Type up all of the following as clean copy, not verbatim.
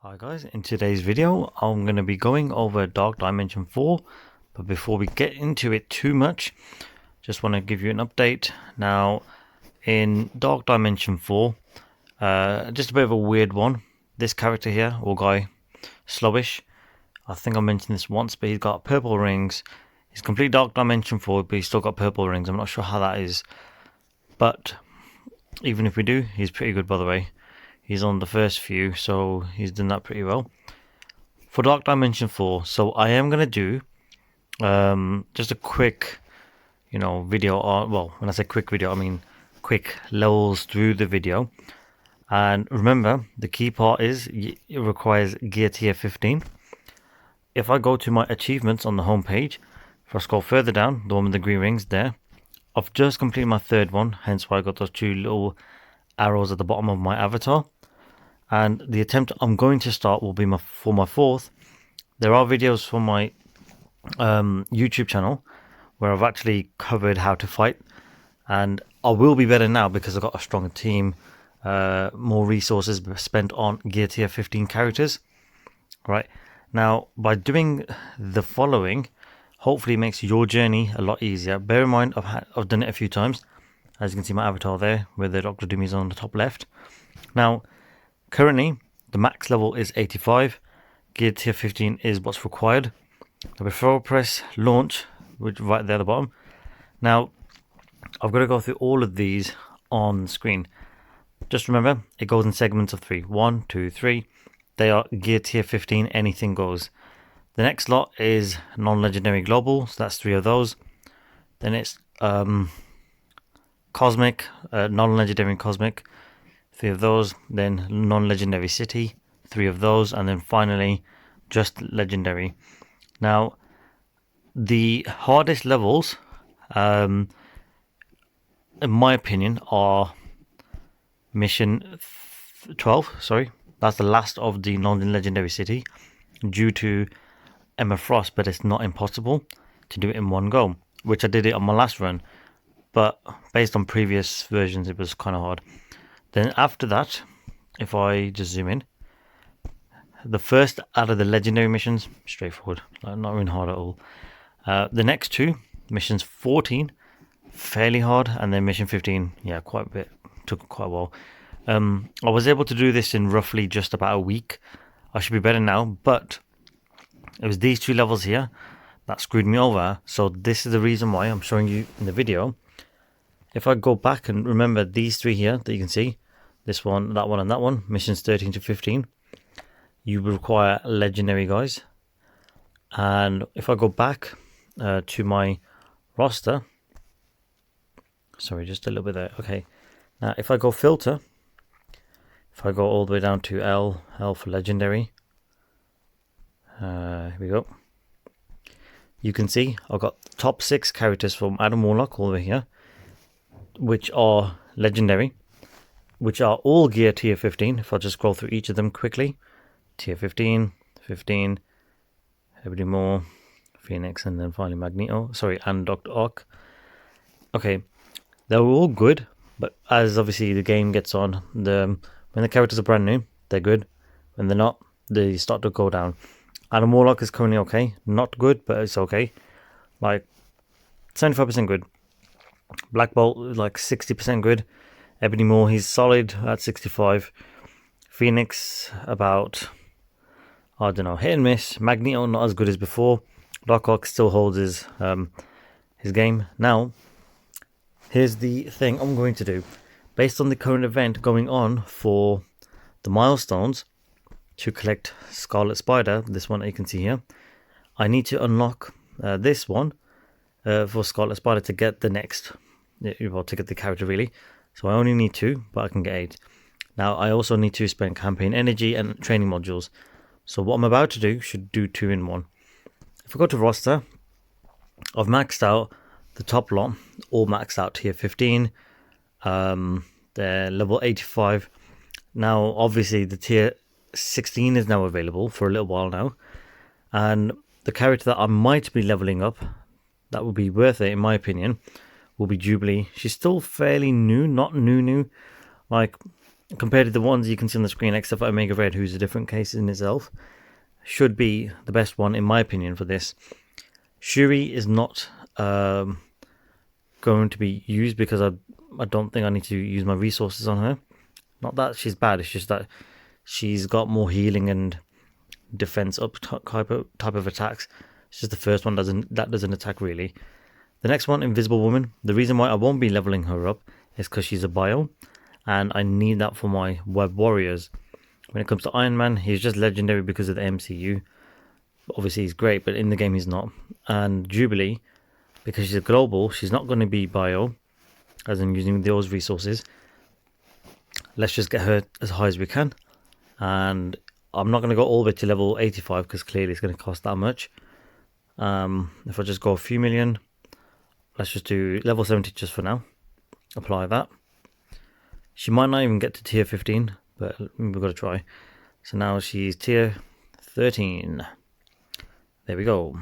Hi guys, in today's video I'm going to be going over Dark Dimension 4, but before we get into it too much, just want to give you an update. Now in Dark Dimension 4, just a bit of a weird one. This character here, or guy, Slowish, I think I mentioned this once, but he's got purple rings. He's complete Dark Dimension 4, but he's still got purple rings. I'm not sure how that is, but even if we do, he's pretty good by the way. He's on the first few, so he's done that pretty well. For Dark Dimension 4, so I am going to do just a quick, video on, well, when I say quick video, I mean quick levels through the video. And remember, the key part is it requires gear tier 15. If I go to my achievements on the home page, if I scroll further down, the one with the green rings there, I've just completed my third one, hence why I got those two little arrows at the bottom of my avatar. And the attempt I'm going to start will be for my fourth. There are videos from my YouTube channel where I've actually covered how to fight, and I will be better now because I've got a stronger team, more resources spent on gear tier 15 characters. Right now, by doing the following, hopefully it makes your journey a lot easier. Bear in mind, I've done it a few times. As you can see, my avatar there, where the Dr. Doom is on the top left. Now, currently, the max level is 85. Gear tier 15 is what's required. Now, before I press launch, which right there at the bottom. Now, I've got to go through all of these on screen. Just remember, it goes in segments of 3. 1, 2, 3. They are gear tier 15, anything goes. The next lot is non-legendary global, so that's 3 of those. Then it's cosmic, non-legendary cosmic, 3 of those. Then non-legendary city, 3 of those, and then finally just legendary. Now the hardest levels, in my opinion, are mission 12. Sorry, that's the last of the non-legendary city, due to Emma Frost, but it's not impossible to do it in one go, which I did it on my last run, but based on previous versions it was kind of hard. Then after that, if I just zoom in, the first out of the legendary missions, straightforward, not really hard at all. The next two, missions 14, fairly hard, and then mission 15, yeah, quite a bit, took quite a while. I was able to do this in roughly just about a week. I should be better now, but it was these 2 levels here that screwed me over. So this is the reason why I'm showing you in the video. If I go back and remember these 3 here that you can see, this one, and that one, missions 13 to 15, you require legendary guys. And if I go back to my roster, sorry, just a little bit there. Okay, now if I go filter, if I go all the way down to L for legendary, here we go. You can see I've got top 6 characters from Adam Warlock all the way here, which are legendary, which are all gear tier 15. If I just scroll through each of them quickly, tier 15, 15, everybody more, Phoenix, and then finally Magneto, and Dr. Ock. Okay, they're all good, but as obviously the game gets on, when the characters are brand new, they're good. When they're not, they start to go down. Adam Warlock is currently okay, not good, but it's okay, like 75% good. Black Bolt like 60% good. Ebony Moore, he's solid at 65. Phoenix about, I don't know, hit and miss. Magneto not as good as before. Doc Ock still holds his game. Now, here's the thing I'm going to do. Based on the current event going on for the milestones to collect Scarlet Spider, this one that you can see here, I need to unlock this one for Scarlet Spider to get the next, well, to get the character really. So I only need 2, but I can get 8. Now I also need to spend campaign energy and training modules. So what I'm about to do should do 2 in 1. If I go to roster, I've maxed out the top lot, all maxed out tier 15. They're level 85. Now obviously the tier 16 is now available for a little while now, and the character that I might be leveling up that would be worth it in my opinion will be Jubilee. She's still fairly new, not new, like compared to the ones you can see on the screen, except for Omega Red, who's a different case in itself, should be the best one in my opinion for this. Shuri is not going to be used because I don't think I need to use my resources on her. Not that she's bad, it's just that she's got more healing and defense up type of attacks. It's just the first one that doesn't attack really. The next one, Invisible Woman. The reason why I won't be leveling her up is because she's a bio, and I need that for my web warriors. When it comes to Iron Man, he's just legendary because of the MCU. Obviously he's great, but in the game he's not. And Jubilee, because she's a global, she's not going to be bio, as in using those resources. Let's just get her as high as we can. And I'm not going to go all the way to level 85 because clearly it's going to cost that much. If I just go a few million, let's just do level 70 just for now. Apply that. She might not even get to tier 15, but we've got to try. So now she's tier 13. There we go.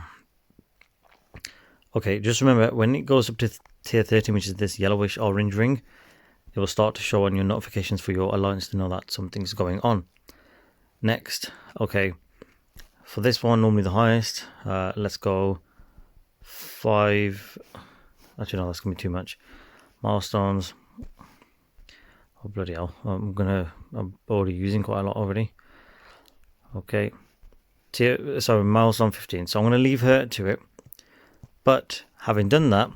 Okay, just remember, when it goes up to tier 13, which is this yellowish orange ring, it will start to show on your notifications for your alliance to know that something's going on. Next, okay, for this one, normally the highest, let's go 5. Actually, no, that's going to be too much. Milestones. Oh, bloody hell. I'm already using quite a lot already. Okay. Milestone 15. So I'm going to leave her to it. But having done that,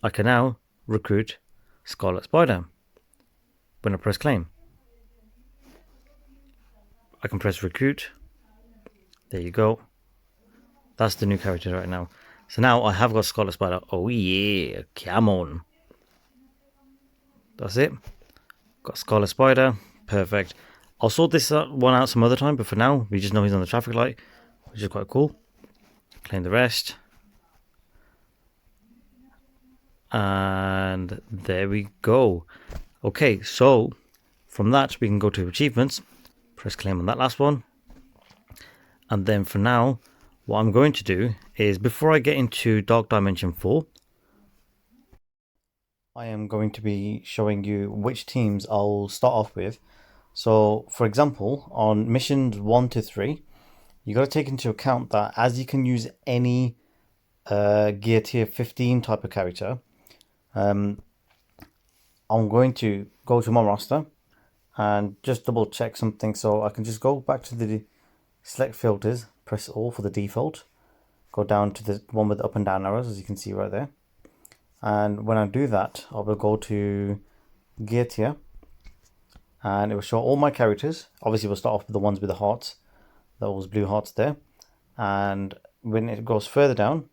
I can now recruit Scarlet Spider when I press claim. I can press recruit. There you go. That's the new character right now. So now I have got Scarlet Spider. Oh yeah, come on. That's it. Got Scarlet Spider. Perfect. I'll sort this one out some other time, but for now, we just know he's on the traffic light, which is quite cool. Claim the rest. And there we go. Okay, so from that, we can go to achievements. Press claim on that last one. And then for now, what I'm going to do is, before I get into Dark Dimension 4, I am going to be showing you which teams I'll start off with. So, for example, on missions 1 to 3, you got to take into account that as you can use any gear tier 15 type of character, I'm going to go to my roster and just double check something. So I can just go back to the select filters, press all for the default, go down to the one with the up and down arrows, as you can see right there. And when I do that, I will go to gear tier and it will show all my characters. Obviously we'll start off with the ones with the hearts, those blue hearts there. And when it goes further down,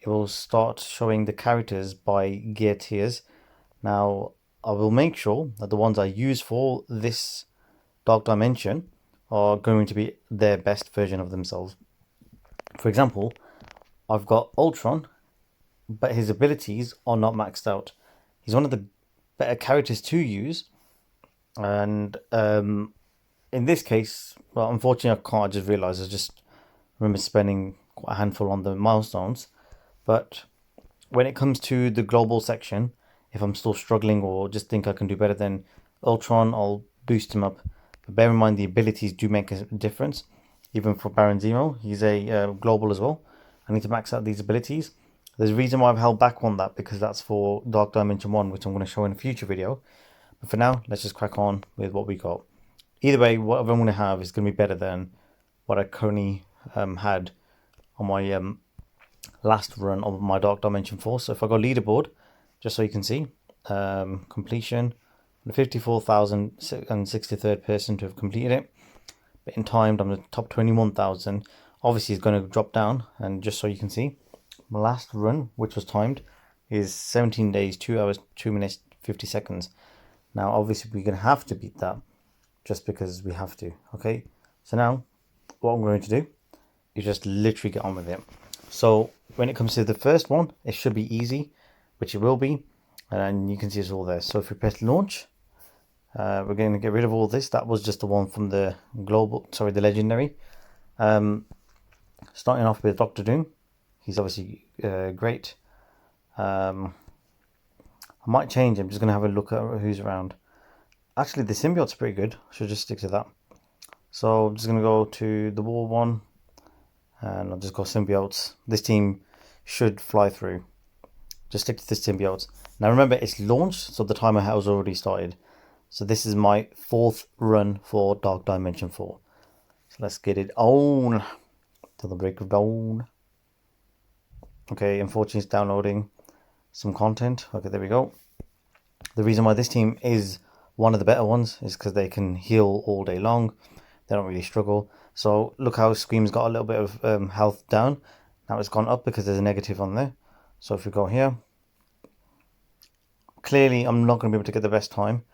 it will start showing the characters by gear tiers. Now I will make sure that the ones I use for this Dark Dimension are going to be their best version of themselves. For example, I've got Ultron, but his abilities are not maxed out. He's one of the better characters to use, and in this case, well, unfortunately I can't. I just realised I just remember spending quite a handful on the milestones. But when it comes to the global section, if I'm still struggling or just think I can do better than Ultron, I'll boost him up. But bear in mind the abilities do make a difference. Even for Baron Zemo, he's a global as well. I need to max out these abilities. There's a reason why I've held back on that, because that's for Dark Dimension 1, which I'm going to show in a future video. But for now, let's just crack on with what we got. Either way, whatever I'm going to have is going to be better than what I currently had on my last run of my Dark Dimension 4. So if I go leaderboard, just so you can see, completion, the 54,063rd person to have completed it. But in timed, I'm the top 21,000. Obviously, it's going to drop down, and just so you can see, my last run, which was timed, is 17 days, 2 hours, 2 minutes, 50 seconds. Now, obviously, we're going to have to beat that just because we have to, okay? So now, what I'm going to do is just literally get on with it. So, when it comes to the first one, it should be easy, which it will be. And you can see it's all there. So, if we press launch, we're going to get rid of all this. That was just the one from the the legendary. Starting off with Doctor Doom. He's obviously great. I might change him. I'm just going to have a look at who's around. Actually, the symbiote's pretty good. I should just stick to that. So I'm just going to go to the war one. And I'll just go symbiotes. This team should fly through. Just stick to the symbiotes. Now remember, it's launched, so the timer has already started. So this is my 4th run for Dark Dimension 4. So let's get it on till the break of dawn. Okay, unfortunately it's downloading some content. Okay, there we go. The reason why this team is one of the better ones is because they can heal all day long. They don't really struggle. So look how Scream's got a little bit of health down. Now it's gone up because there's a negative on there. So if we go here, clearly I'm not going to be able to get the best time.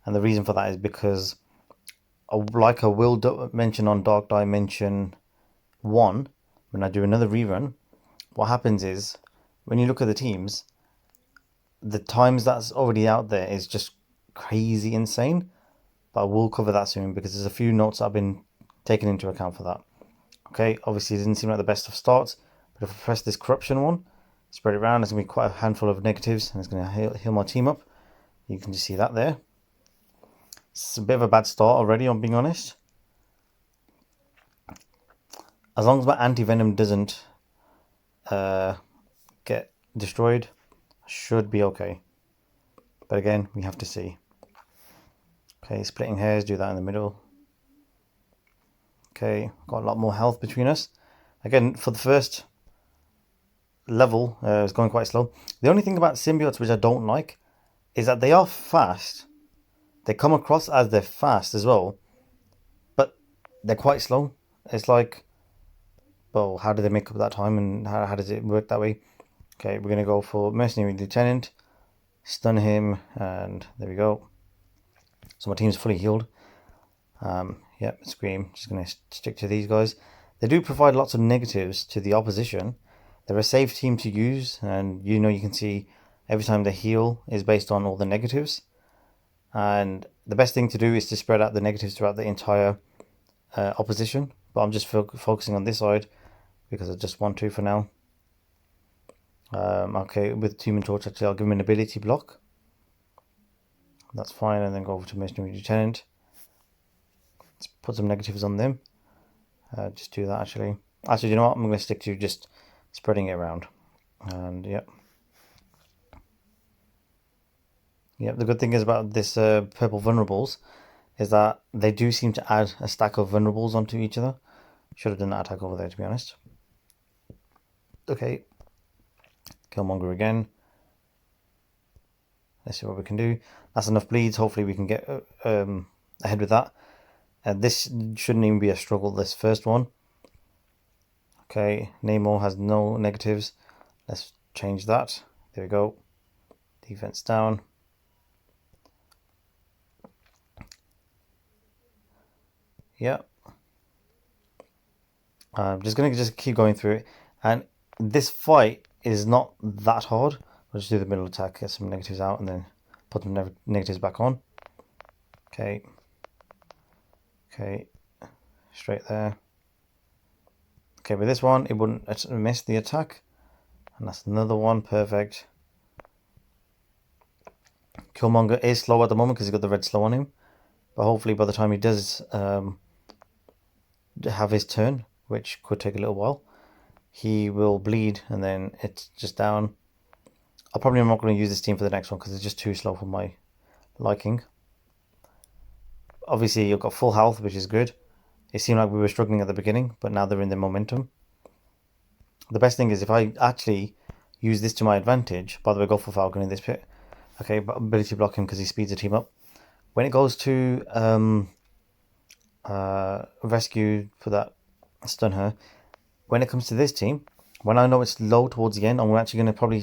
And the reason for that is because, like I will mention on Dark Dimension 1, when I do another rerun, what happens is, when you look at the teams, the times that's already out there is just crazy insane. But I will cover that soon because there's a few notes that have been taken into account for that. Okay, obviously it didn't seem like the best of starts, but if I press this corruption one, spread it around, there's going to be quite a handful of negatives and it's going to heal my team up. You can just see that there. It's a bit of a bad start already, I'm being honest. As long as my anti-venom doesn't get destroyed, I should be okay. But again, we have to see. Okay, splitting hairs, do that in the middle. Okay, got a lot more health between us. Again, for the first level, it's going quite slow. The only thing about symbiotes which I don't like is that they are fast. They come across as they're fast as well, but they're quite slow. It's like, well, how do they make up that time and how does it work that way? Okay, we're going to go for Mercenary Lieutenant, stun him, and there we go. So my team's fully healed. Yep, Scream. Just going to stick to these guys. They do provide lots of negatives to the opposition. They're a safe team to use, and you can see every time they heal is based on all the negatives. And the best thing to do is to spread out the negatives throughout the entire opposition. But I'm just focusing on this side because I just want to for now. Okay, with Human Torch, actually, I'll give him an ability block. That's fine, and then go over to Mercenary Lieutenant. Let's put some negatives on them. Just do that, actually. Actually, you know what? I'm going to stick to just spreading it around. And, yep. Yep, the good thing is about this purple vulnerables is that they do seem to add a stack of vulnerables onto each other. Should have done that attack over there, to be honest. Okay. Killmonger again. Let's see what we can do. That's enough bleeds. Hopefully we can get ahead with that. This shouldn't even be a struggle, this first one. Okay, Namor has no negatives. Let's change that. There we go. Defense down. Yeah. I'm just going to keep going through it. And this fight is not that hard. We'll just do the middle attack, get some negatives out, and then put some negatives back on. Okay. Okay. Straight there. Okay, with this one, it wouldn't miss the attack. And that's another one. Perfect. Killmonger is slow at the moment because he's got the red slow on him. But hopefully by the time he does have his turn, which could take a little while, he will bleed and then it's just down. I'm probably not going to use this team for the next one because it's just too slow for my liking. Obviously, you've got full health, which is good. It seemed like we were struggling at the beginning, but now they're in the momentum. The best thing is if I actually use this to my advantage. By the way, go for Falcon in this pit. Okay, but ability block him because he speeds the team up. When it goes to rescue for that stun her, when it comes to this team, when I know it's low towards the end, I'm actually going to probably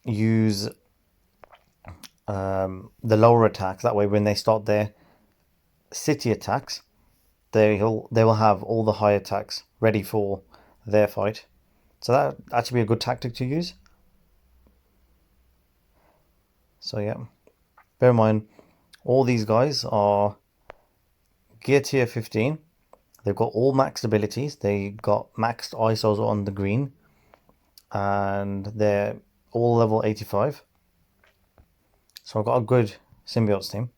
use the lower attacks. That way, when they start their city attacks, they will have all the high attacks ready for their fight. So that actually be a good tactic to use. So yeah, bear in mind, all these guys are gear tier 15. They've got all maxed abilities. They got maxed ISOs on the green. And they're all level 85. So I've got a good symbiotes team.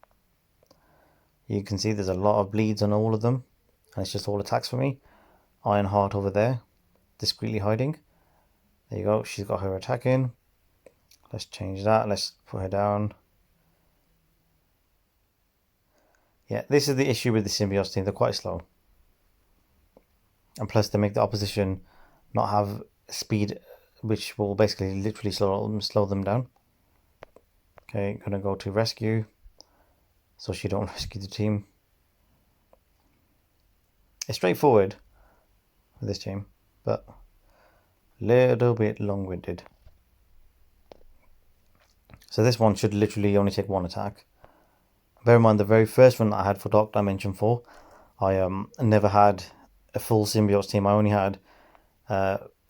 You can see there's a lot of bleeds on all of them, and it's just all attacks for me. Ironheart over there, discreetly hiding. There you go, she's got her attack in. Let's change that, let's put her down. Yeah, this is the issue with the symbiotes team, they're quite slow. And plus they make the opposition not have speed, which will basically literally slow them down. Okay, gonna go to rescue, so she don't rescue the team. It's straightforward with this team, but a little bit long-winded. So this one should literally only take one attack. Bear in mind, the very first one I had for Dark Dimension 4, I never had a full symbiote team. I only had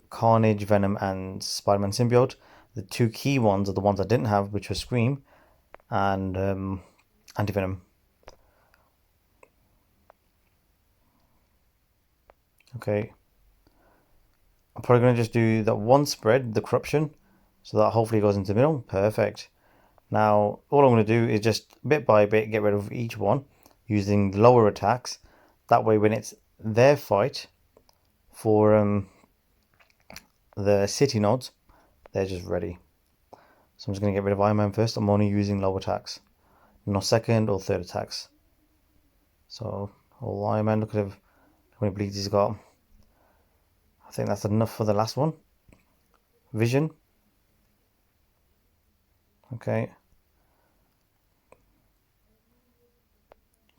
Carnage, Venom, and Spider-Man symbiote. The two key ones are the ones I didn't have, which were Scream and Anti-Venom. Okay. I'm probably going to just do that one spread, the corruption, so that hopefully goes into the middle. Perfect. Now, all I'm going to do is just bit by bit get rid of each one using the lower attacks. That way, when it's their fight for the city nodes, they're just ready. So I'm just going to get rid of Iron Man first. I'm only using low attacks, no second or third attacks. So, all Iron Man, look at how many bleeds he's got. I think that's enough for the last one. Vision. Okay.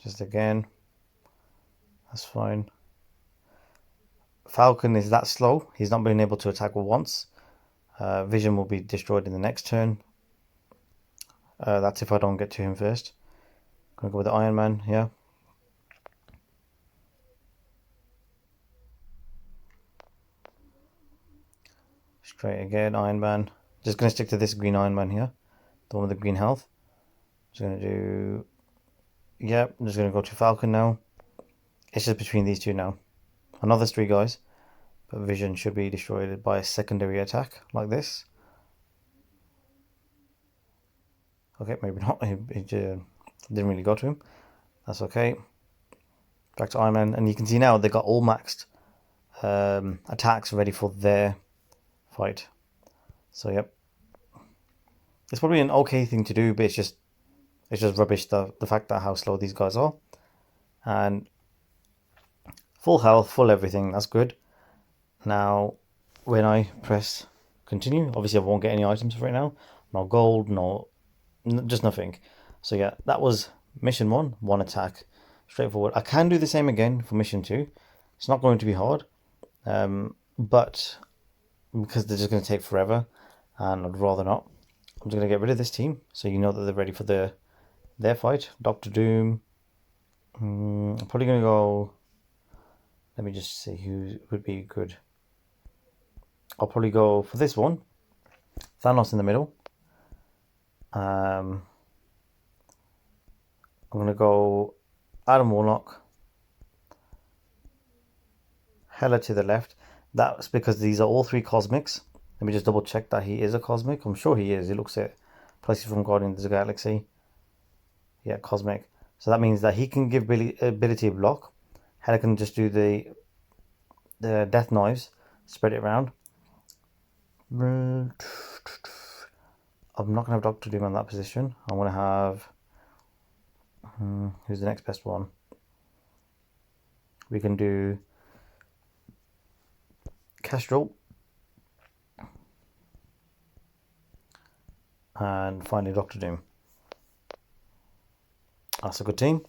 Just again. That's fine. Falcon is that slow. He's not been able to attack once. Vision will be destroyed in the next turn. That's if I don't get to him first. Gonna go with the Iron Man here. Straight again, Iron Man. Just gonna stick to this green Iron Man here. The one with the green health. Just gonna do... Yep, I'm just gonna go to Falcon now. It's just between these two now. I know there's three guys, but Vision should be destroyed by a secondary attack like this. Okay, maybe not. It didn't really go to him. That's okay. Back to Iron Man, and you can see now they got all maxed attacks ready for their fight. So yep, it's probably an okay thing to do, but it's just rubbish the fact that how slow these guys are. And full health, full everything. That's good. Now, when I press continue, obviously I won't get any items right now. No gold, no, just nothing. So yeah, that was mission 1, 1 attack, straightforward. I can do the same again for mission 2. It's not going to be hard, but because they're just going to take forever, and I'd rather not. I'm just going to get rid of this team, so you know that they're ready for their fight. Doctor Doom. I'm probably going to go... Let me just see who would be good. I'll probably go for this one. Thanos in the middle. I'm going to go Adam Warlock. Hela to the left. That's because these are all 3 cosmics. Let me just double check that he is a cosmic. I'm sure he is. He looks it. Plus he's from Guardians of the Galaxy. Yeah, cosmic. So that means that he can give ability of block. Hela can just do the death knives, spread it around. I'm not going to have Doctor Doom on that position. I'm going to have... who's the next best one? We can do Kestrel. And finally Doctor Doom. That's a good team.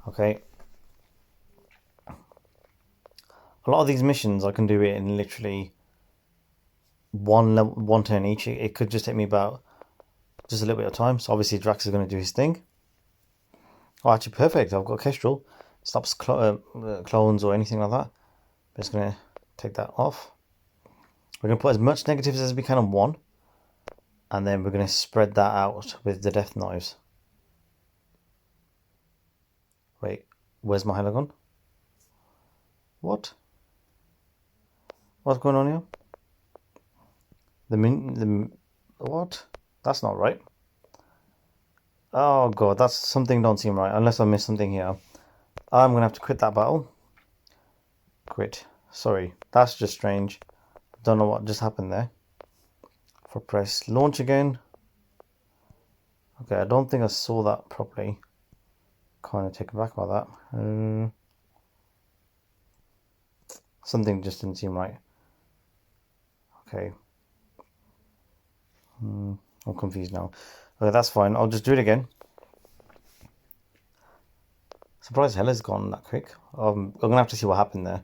Okay. A lot of these missions I can do it in literally one turn each. It could just take me about just a little bit of time. So obviously Drax is going to do his thing. Oh, actually perfect. I've got Kestrel. Stops clones or anything like that. I'm just going to take that off. We're going to put as much negatives as we can on one. And then we're going to spread that out with the death knives. Wait, where's my heligon? What? What's going on here? What? That's not right. Oh god, that's something don't seem right. Unless I missed something here. I'm gonna have to quit that battle. Quit. Sorry, that's just strange. Don't know what just happened there. For press launch again. Okay, I don't think I saw that properly. Kind of taken back by that. Something just didn't seem right. Okay. I'm confused now. Okay, that's fine. I'll just do it again. Surprised Hela's gone that quick. I'm gonna have to see what happened there.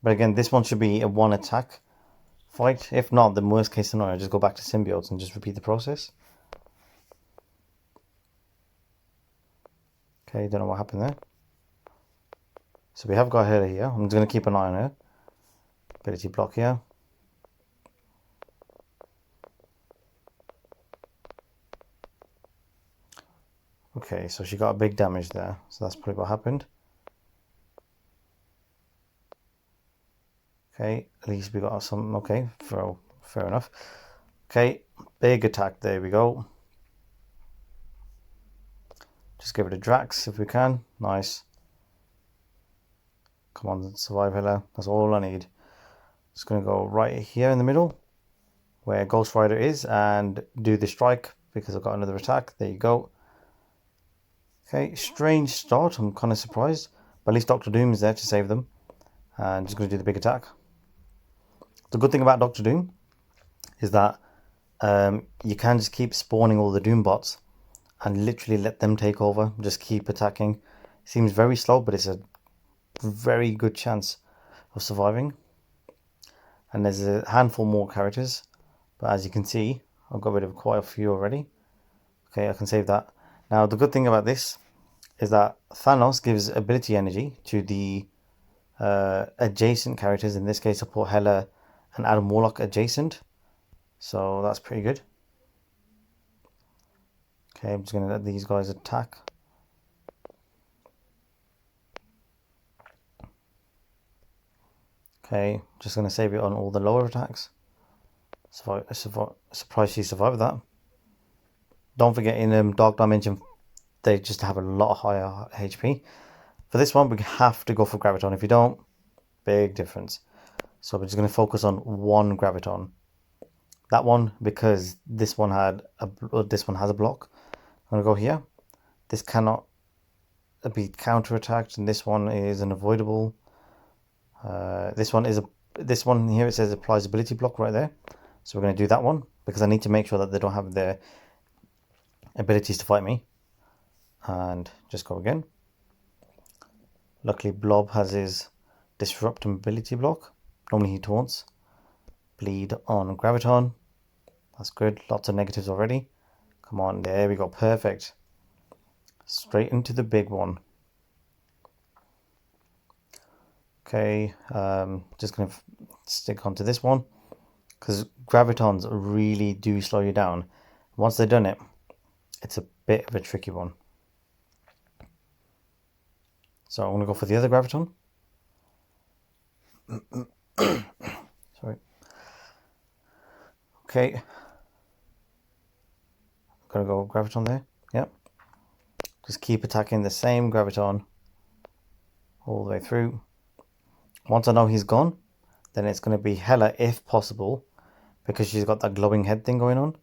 But again, this one should be a one attack fight. If not, the worst case scenario, just go back to symbiotes and just repeat the process. Okay, don't know what happened there. So we have got Hela here. I'm just gonna keep an eye on her. Ability block here. Okay, so she got a big damage there. So that's probably what happened. Okay, at least we got some. Okay, fair enough. Okay, big attack. There we go. Just give it a Drax if we can. Nice. Come on, survive Hela. That's all I need. Just going to go right here in the middle where Ghost Rider is and do the strike because I've got another attack. There you go. Okay, strange start. I'm kind of surprised. But at least Doctor Doom is there to save them. And just going to do the big attack. The good thing about Doctor Doom is that you can just keep spawning all the Doom bots and literally let them take over. Just keep attacking. Seems very slow, but it's a very good chance of surviving. And there's a handful more characters, but as you can see, I've got rid of quite a few already. Okay, I can save that. Now, the good thing about this is that Thanos gives ability energy to the adjacent characters. In this case, I put Hela and Adam Warlock adjacent, so that's pretty good. Okay, I'm just going to let these guys attack. Okay, just going to save it on all the lower attacks. Surprised she survived that. Don't forget, in Dark Dimension, they just have a lot higher HP. For this one, we have to go for Graviton. If you don't, big difference. So we're just going to focus on one Graviton. That one, because this one has a block. I'm going to go here. This cannot be counter-attacked, and this one is unavoidable. This one here, it says applies ability block right there. So we're going to do that one because I need to make sure that they don't have their abilities to fight me. And just go again. Luckily, Blob has his disrupt ability block. Normally he taunts. Bleed on Graviton. That's good. Lots of negatives already. Come on, there we go. Perfect. Straight into the big one. Okay, just going to stick onto this one because Gravitons really do slow you down. Once they've done it, it's a bit of a tricky one. So I'm going to go for the other Graviton. Sorry. Okay. I'm going to go Graviton there. Yep. Just keep attacking the same Graviton all the way through. Once I know he's gone, then it's going to be Hela if possible, because she's got that glowing head thing going on.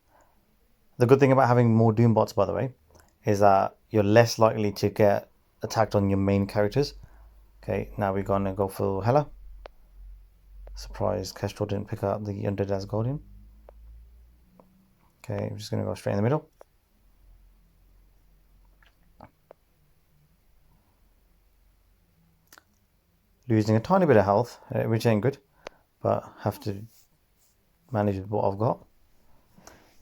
The good thing about having more Doom bots, by the way, is that you're less likely to get attacked on your main characters. Okay, now we're going to go for Hela. Surprise, Kestrel didn't pick up the Undead Asgardian. Okay, I'm just going to go straight in the middle. Losing a tiny bit of health, which ain't good, but have to manage with what I've got.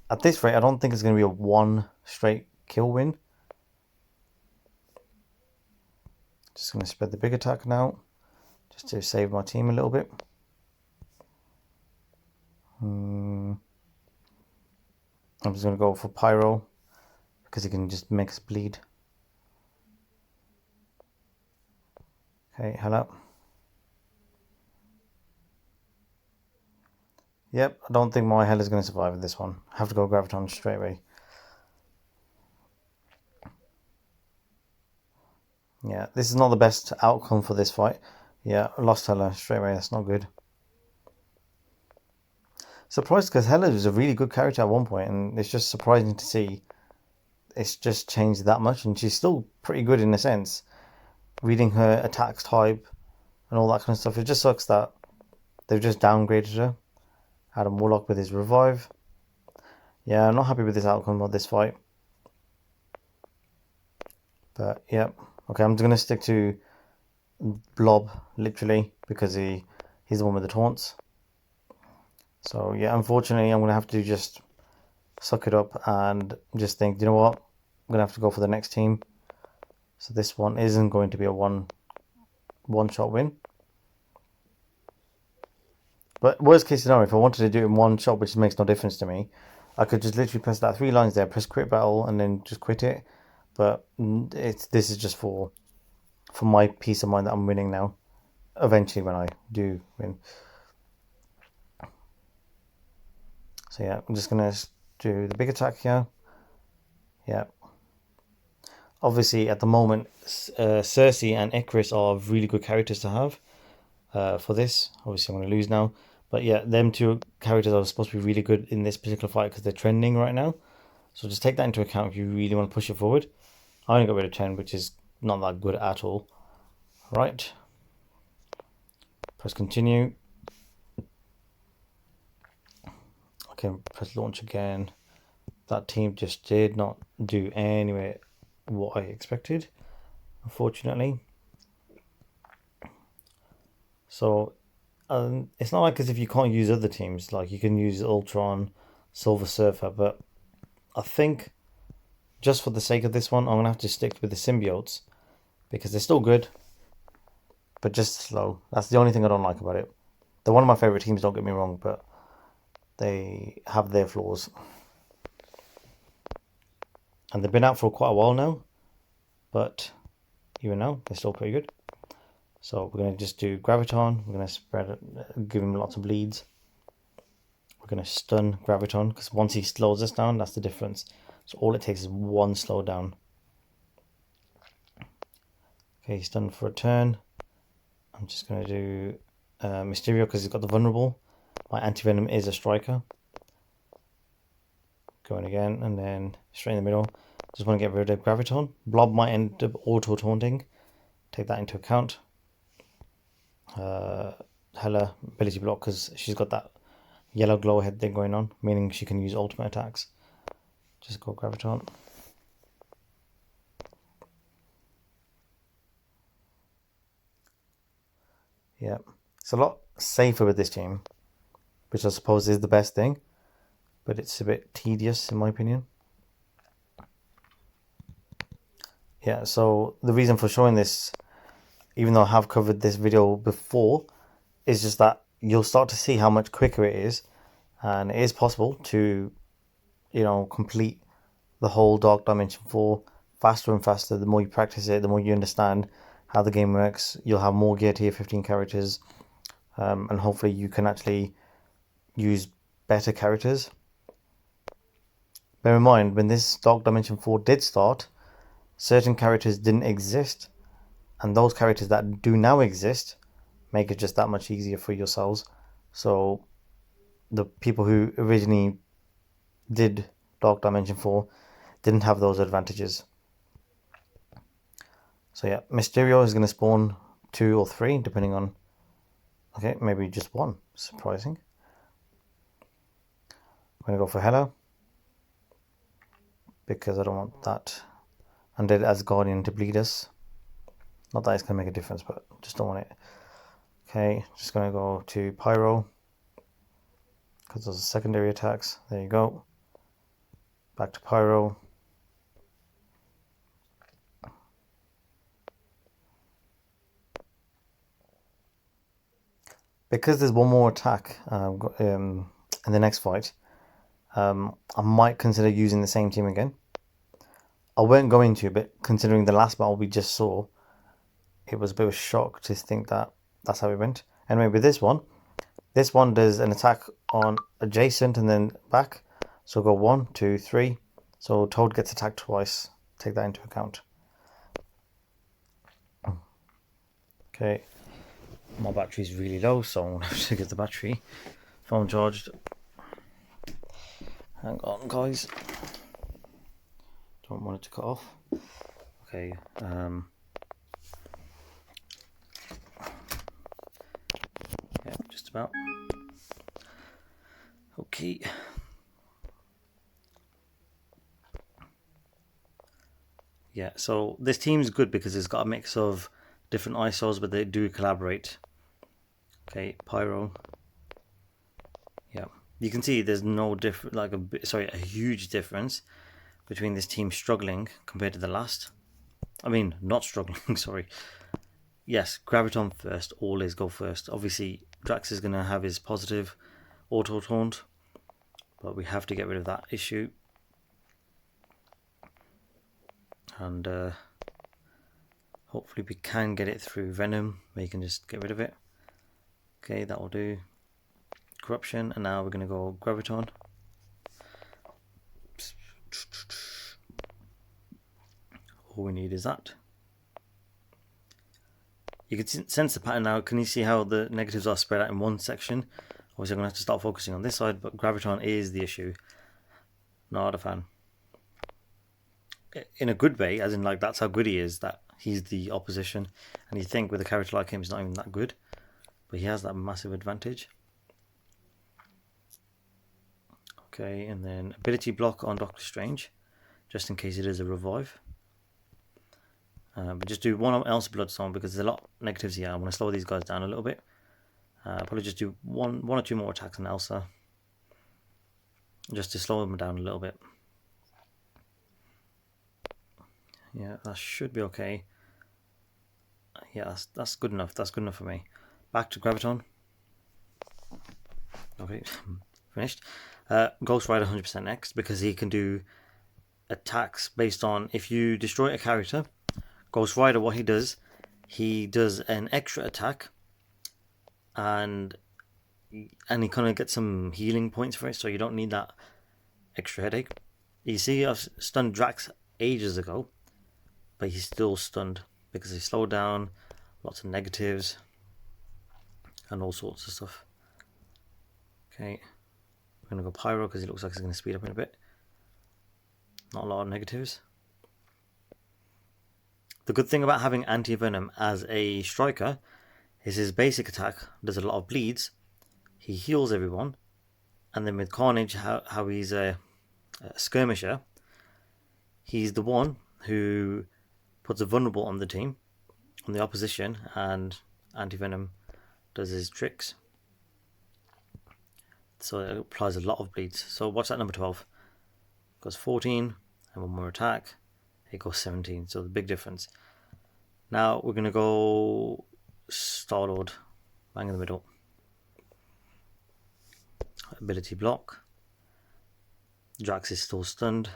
At this rate, I don't think it's going to be a one straight kill win. Just going to spread the big attack now, just to save my team a little bit. I'm just going to go for Pyro, because he can just make us bleed. Okay, Hela. Yep, I don't think my Hela is going to survive with this one. I have to go Graviton straight away. Yeah, this is not the best outcome for this fight. Yeah, lost Hela straight away. That's not good. Surprised because Hela was a really good character at one point, and it's just surprising to see it's just changed that much, and she's still pretty good in a sense. Reading her attacks type and all that kind of stuff. It just sucks that they've just downgraded her. Adam Warlock with his revive. Yeah, I'm not happy with this outcome of this fight. But yeah, okay, I'm just gonna stick to Blob literally because he's the one with the taunts. So yeah, unfortunately, I'm gonna have to just suck it up and just think, you know what, I'm gonna have to go for the next team. So this one isn't going to be a one-shot win. But worst case scenario, if I wanted to do it in one shot, which makes no difference to me, I could just literally press that 3 lines there, press quit battle, and then just quit it. But this is just for my peace of mind that I'm winning now. Eventually, when I do win. So yeah, I'm just gonna do the big attack here. Yeah. Obviously, at the moment, Cersei and Icarus are really good characters to have for this. Obviously, I'm going to lose now. But yeah, them two characters are supposed to be really good in this particular fight because they're trending right now. So just take that into account if you really want to push it forward. I only got rid of 10, which is not that good at all. Right. Press continue. Okay, press launch again. That team just did not do anyway what I expected, unfortunately. So it's not like as if you can't use other teams. Like you can use Ultron, Silver Surfer, but I think just for the sake of this one, I'm gonna have to stick with the symbiotes because they're still good, but just slow. That's the only thing I don't like about it. They're one of my favorite teams. Don't get me wrong, but they have their flaws, and they've been out for quite a while now. But even now, they're still pretty good. So we're gonna just do Graviton. We're gonna spread it, give him lots of bleeds. We're going to stun Graviton because once he slows us down, that's the difference. So all it takes is one slow down. Okay, he's done for a turn. I'm just going to do Mysterio because he's got the vulnerable. My anti-venom is a striker. Going again and then straight in the middle. Just want to get rid of Graviton. Blob might end up auto-taunting. Take that into account. Hela ability block because she's got that yellow glow head thing going on, meaning she can use ultimate attacks. Just go Graviton. Yeah, it's a lot safer with this team, which I suppose is the best thing, but it's a bit tedious in my opinion. Yeah, so the reason for showing this, even though I have covered this video before, is just that you'll start to see how much quicker it is, and it is possible to, complete the whole Dark Dimension 4 faster and faster. The more you practice it, the more you understand how the game works. You'll have more gear tier 15 characters, and hopefully you can actually use better characters. Bear in mind, when this Dark Dimension 4 did start, certain characters didn't exist, and those characters that do now exist make it just that much easier for yourselves. So the people who originally did Dark Dimension 4 didn't have those advantages. So yeah, Mysterio is going to spawn 2 or 3 depending on, okay, maybe just 1, surprising. I'm going to go for Hela because I don't want that Undead Asgardian to bleed us. Not that it's going to make a difference, but just don't want it. Okay, just going to go to Pyro because those are secondary attacks. There you go. Back to Pyro. Because there's one more attack in the next fight, I might consider using the same team again. I weren't going to, but considering the last battle we just saw, it was a bit of a shock to think that that's how it went. Anyway, with this one does an attack on adjacent and then back. So go 1, 2, 3. So Toad gets attacked twice. Take that into account. Okay, my battery is really low, so I'm going to have to get the battery phone charged. Hang on, guys. Don't want it to cut off. Okay, yeah, just about. Okay. Yeah, so this team is good because it's got a mix of different ISOs, but they do collaborate. Okay, Pyro. Yeah, you can see there's no different, like a huge difference between this team struggling compared to the last. I mean, not struggling, sorry. Yes, Graviton first, always go first. Obviously, Drax is going to have his positive auto-taunt, but we have to get rid of that issue. And hopefully we can get it through Venom, where you can just get rid of it. Okay, that will do. Corruption, and now we're going to go Graviton. All we need is that. You can sense the pattern now. Can you see how the negatives are spread out in one section? Obviously I'm going to have to start focusing on this side, but Graviton is the issue. Not a fan. In a good way, as in like that's how good he is, that he's the opposition. And you think with a character like him he's not even that good, but he has that massive advantage. Okay, and then ability block on Doctor Strange, just in case it is a revive. But just do one else Bloodstone because there's a lot of negatives here. I want to slow these guys down a little bit. Probably just do one or two more attacks on Elsa, just to slow them down a little bit. Yeah, that should be okay. Yeah, that's good enough. That's good enough for me. Back to Graviton. Okay, finished. Ghost Rider 100% next because he can do attacks based on if you destroy a character. Ghost Rider, what he does an extra attack, and he kind of gets some healing points for it, so you don't need that extra headache. You see, I've stunned Drax ages ago, but he's still stunned because he slowed down, lots of negatives, and all sorts of stuff. Okay, we're going to go Pyro because he looks like he's going to speed up in a bit. Not a lot of negatives. The good thing about having Anti-Venom as a striker is his basic attack does a lot of bleeds, he heals everyone, and then with Carnage, how he's a skirmisher, he's the one who puts a vulnerable on the team, on the opposition, and Anti-Venom does his tricks. So it applies a lot of bleeds. So watch that number 12. Goes 14, and one more attack, it goes 17, so the big difference. Now we're going to go Star-Lord, bang in the middle. Ability block. Drax is still stunned.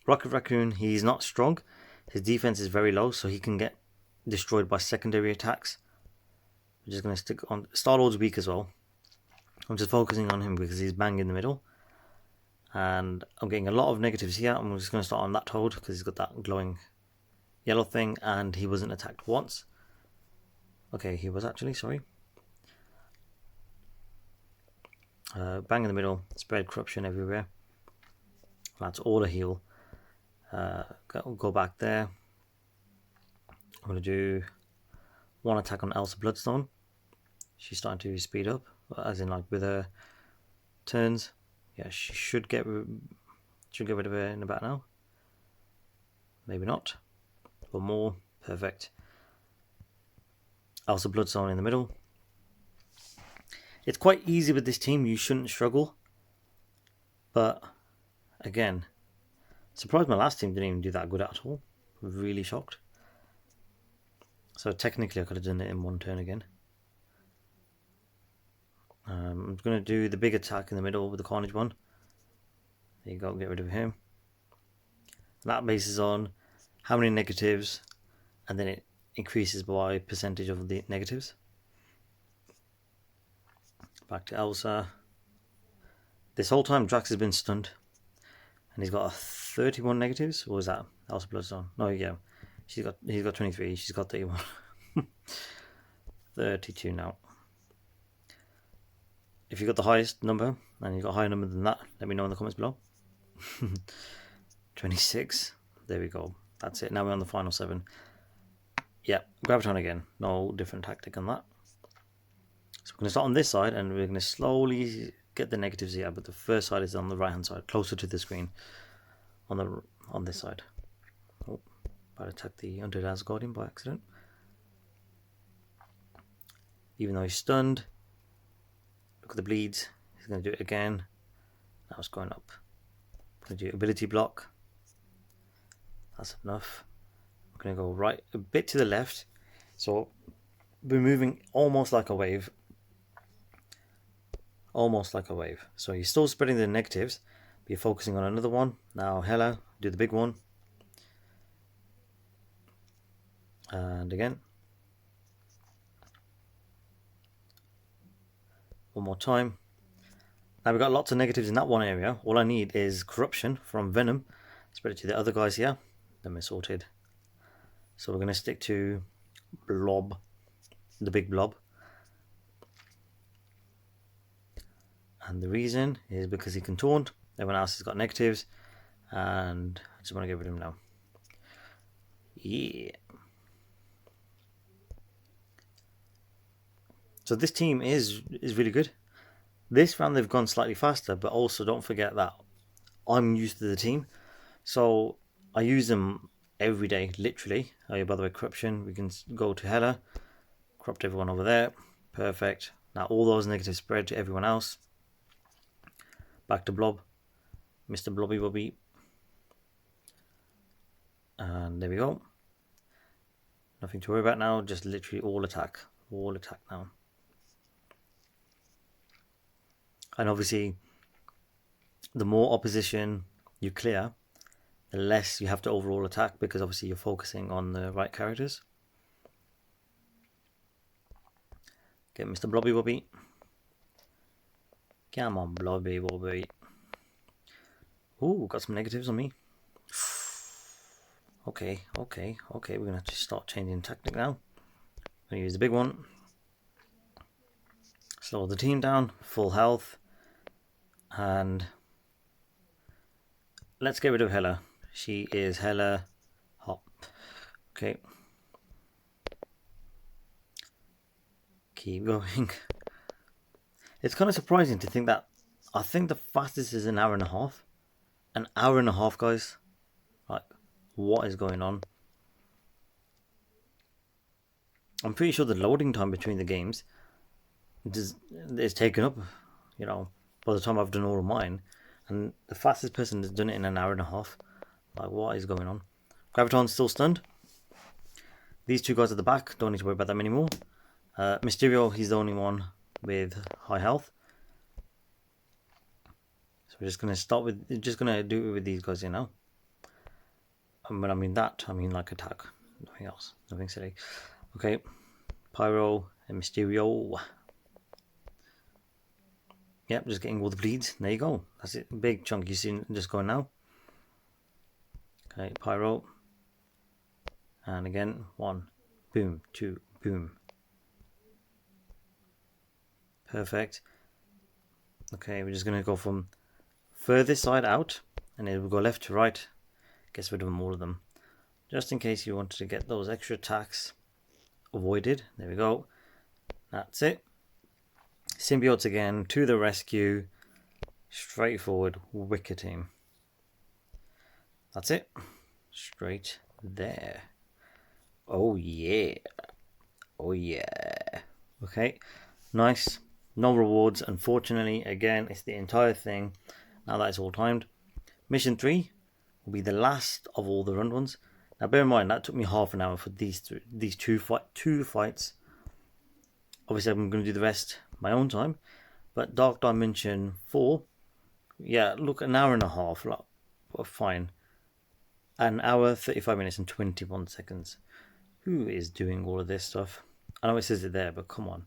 Rocket Raccoon, he's not strong. His defense is very low, so he can get destroyed by secondary attacks. We're just going to stick on... Star-Lord's weak as well. I'm just focusing on him because he's bang in the middle. And I'm getting a lot of negatives here. I'm just going to start on that Toad because he's got that glowing yellow thing, and he wasn't attacked once. Okay, he was actually, sorry. Bang in the middle, spread corruption everywhere. That's all a heal. Go back there. I'm going to do one attack on Elsa Bloodstone. She's starting to speed up, as in like with her turns. Yeah, she should get rid of her in about now. Maybe not. One more. Perfect. Elsa Bloodstone in the middle. It's quite easy with this team. You shouldn't struggle. But, again, surprised my last team didn't even do that good at all. Really shocked. So technically I could have done it in one turn again. I'm going to do the big attack in the middle with the Carnage one. There you go, get rid of him. That bases on how many negatives, and then it increases by percentage of the negatives. Back to Elsa. This whole time Drax has been stunned, and he's got a 31 negatives. Or was that Elsa Bloodstone? No, yeah, He's got 23. She's got 31. 32 now. If you got the highest number and you got a higher number than that, let me know in the comments below. 26. There we go. That's it. Now we're on the final 7. Yeah, Graviton again. No different tactic on that. So we're going to start on this side and we're going to slowly get the negatives here, but the first side is on the right hand side, closer to the screen. On this side. Oh, about to attack the Undead Asgardian by accident. Even though he's stunned. Look at the bleeds. He's going to do it again. Now it's going up. I'm going to do ability block. That's enough. I'm going to go right a bit to the left. So we're moving almost like a wave. Almost like a wave. So you're still spreading the negatives, but you're focusing on another one. Now Hela, do the big one. And again. One more time. Now we've got lots of negatives in that one area. All I need is corruption from Venom. Spread it to the other guys here. Then we're sorted. So we're going to stick to Blob. The big blob. And the reason is because he can taunt. Everyone else has got negatives. And I just want to get rid of him now. Yeah. So this team is really good. This round they've gone slightly faster, but also don't forget that I'm used to the team. So I use them every day, literally. Oh yeah, by the way, corruption. We can go to Hela. Corrupt everyone over there. Perfect. Now all those negatives spread to everyone else. Back to Blob. Mr. Blobby Bobby. And there we go. Nothing to worry about now. Just literally all attack. All attack now. And obviously, the more opposition you clear, the less you have to overall attack, because obviously you're focusing on the right characters. Get Mr. Blobby Bobby. Come on, Blobby Bobby. Ooh, got some negatives on me. Okay. We're going to have to start changing tactic now. I'm going to use the big one. Slow the team down. Full health. And let's get rid of Hela. She is Hela hot. Okay. Keep going. It's kind of surprising to think that I think the fastest is an hour and a half. An hour and a half, guys. Like, what is going on? I'm pretty sure the loading time between the games is taken up, you know, by the time I've done all of mine. And the fastest person has done it in an hour and a half. Like, what is going on? Graviton's still stunned. These two guys at the back, don't need to worry about them anymore. Mysterio, he's the only one with high health. So we're just going to start with, just going to do it with these guys, you know. And when I mean that, I mean like attack. Nothing else. Nothing silly. Okay. Pyro and Mysterio. Yep, just getting all the bleeds. There you go. That's it. Big chunk. You see just going now. Okay, Pyro. And again, 1. Boom. 2. Boom. Perfect. Okay, we're just going to go from furthest side out. And then we'll go left to right. Gets rid of them, all of them. Just in case you wanted to get those extra attacks avoided. There we go. That's it. Symbiotes again, to the rescue. Straightforward, wicked team. That's it. Straight there. Oh yeah. Oh yeah. Okay, nice. No rewards, unfortunately. Again, it's the entire thing. Now that it's all timed. Mission 3 will be the last of all the run ones. Now bear in mind, that took me half an hour for these two fights. Obviously, I'm going to do the rest my own time. But Dark Dimension 4, yeah, look, an hour and a half. Like, well, fine. An hour, 35 minutes and 21 seconds. Who is doing all of this stuff? I know it says it there, but come on.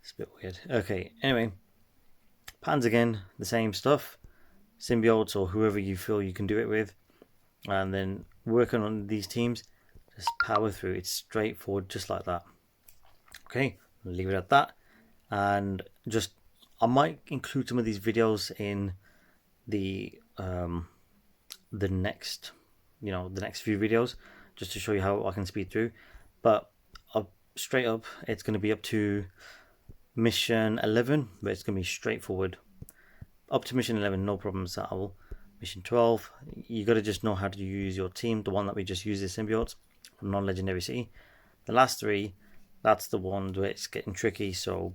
It's a bit weird. Okay, anyway. Pans again, the same stuff. Symbiotes or whoever you feel you can do it with. And then working on these teams. just power through. It's straightforward, just like that. Okay, leave it at that. And just, I might include some of these videos in the next, the next few videos, just to show you how I can speed through. But straight up, it's going to be up to mission 11, but it's going to be straightforward. Up to mission 11, no problems at all. Mission 12, you got to just know how to use your team. The one that we just used is symbiotes from non-legendary city. The last three, that's the one where it's getting tricky. So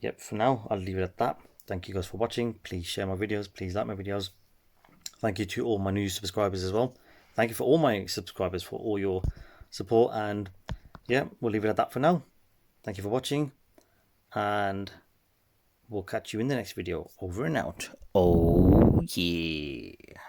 yep, for now I'll leave it at that. Thank you guys for watching. Please share my videos, please like my videos. Thank you to all my new subscribers as well. Thank you for all my subscribers for all your support. And yeah, we'll leave it at that for now. Thank you for watching, and we'll catch you in the next video. Over and out. Oh yeah.